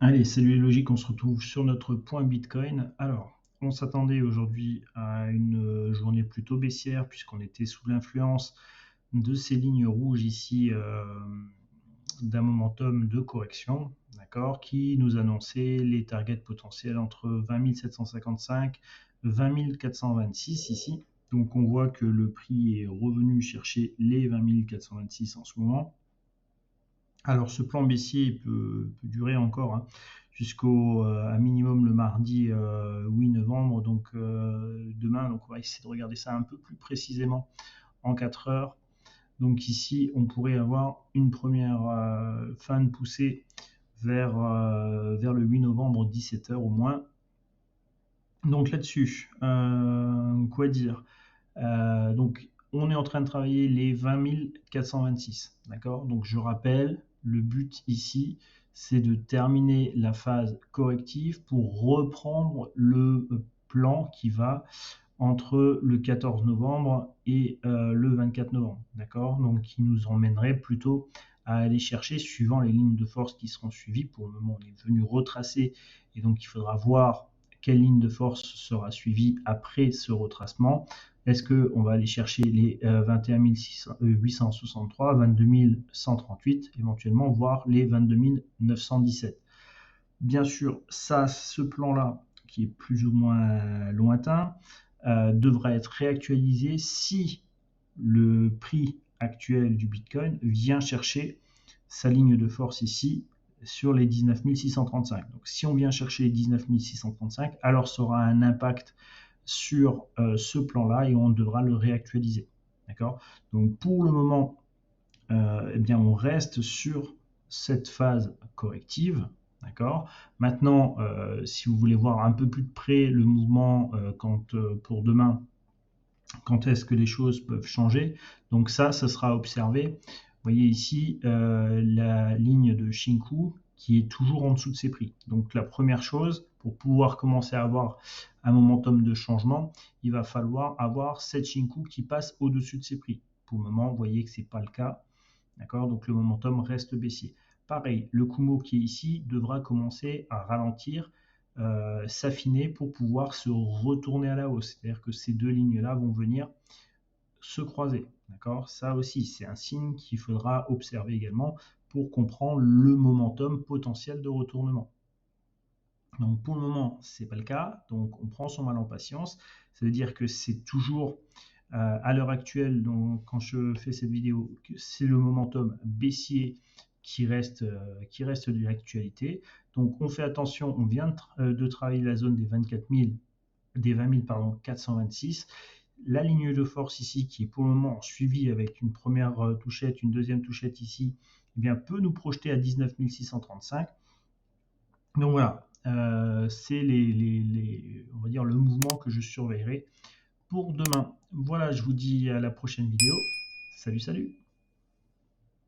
Allez, salut les logiques, on se retrouve sur notre point Bitcoin. Alors, on s'attendait aujourd'hui à une journée plutôt baissière puisqu'on était sous l'influence de ces lignes rouges ici d'un momentum de correction, d'accord, qui nous annonçait les targets potentiels entre 20 755 et 20 426 ici. Donc on voit que le prix est revenu chercher les 20 426 en ce moment. Alors ce plan baissier peut durer encore jusqu'au à minimum le mardi 8 novembre, donc demain. Donc on va essayer de regarder ça un peu plus précisément en 4 heures. Donc ici on pourrait avoir une première fin de poussée vers le 8 novembre 17 heures au moins. Donc là-dessus, quoi dire? Donc on est en train de travailler les 20 426, d'accord? Donc je rappelle, le but ici, c'est de terminer la phase corrective pour reprendre le plan qui va entre le 14 novembre et le 24 novembre, d'accord? Donc qui nous emmènerait plutôt à aller chercher, suivant les lignes de force qui seront suivies. Pour le moment, on est venu retracer, et donc il faudra voir quelle ligne de force sera suivie après ce retracement. Est-ce qu'on va aller chercher les 21 863, 22 138, éventuellement, voire les 22 917? Bien sûr, ça, ce plan-là, qui est plus ou moins lointain, devra être réactualisé si le prix actuel du Bitcoin vient chercher sa ligne de force ici sur les 19 635. Donc si on vient chercher les 19 635, alors ça aura un impact sur ce plan-là et on devra le réactualiser. D'accord? Donc pour le moment, eh bien, on reste sur cette phase corrective. D'accord. Maintenant, si vous voulez voir un peu plus de près le mouvement pour demain, quand est-ce que les choses peuvent changer, donc ça sera observé. Vous voyez ici la ligne de Shinku qui est toujours en dessous de ses prix. Donc la première chose, pour pouvoir commencer à avoir un momentum de changement, il va falloir avoir cette Shinku qui passe au-dessus de ses prix. Pour le moment, vous voyez que ce n'est pas le cas. D'accord, donc le momentum reste baissier. Pareil, le Kumo qui est ici devra commencer à ralentir, s'affiner pour pouvoir se retourner à la hausse. C'est-à-dire que ces deux lignes-là vont venir se croiser. D'accord, ça aussi, c'est un signe qu'il faudra observer également pour comprendre le momentum potentiel de retournement. Donc pour le moment, ce n'est pas le cas, donc on prend son mal en patience. Ça veut dire que c'est toujours à l'heure actuelle, donc, quand je fais cette vidéo, c'est le momentum baissier qui reste de l'actualité. Donc on fait attention, on vient de travailler la zone des 24 000, des 20 426. La ligne de force ici, qui est pour le moment suivie avec une première touchette, une deuxième touchette ici, eh bien, peut nous projeter à 19 635. Donc voilà, c'est on va dire le mouvement que je surveillerai pour demain. Voilà, je vous dis à la prochaine vidéo. Salut, salut!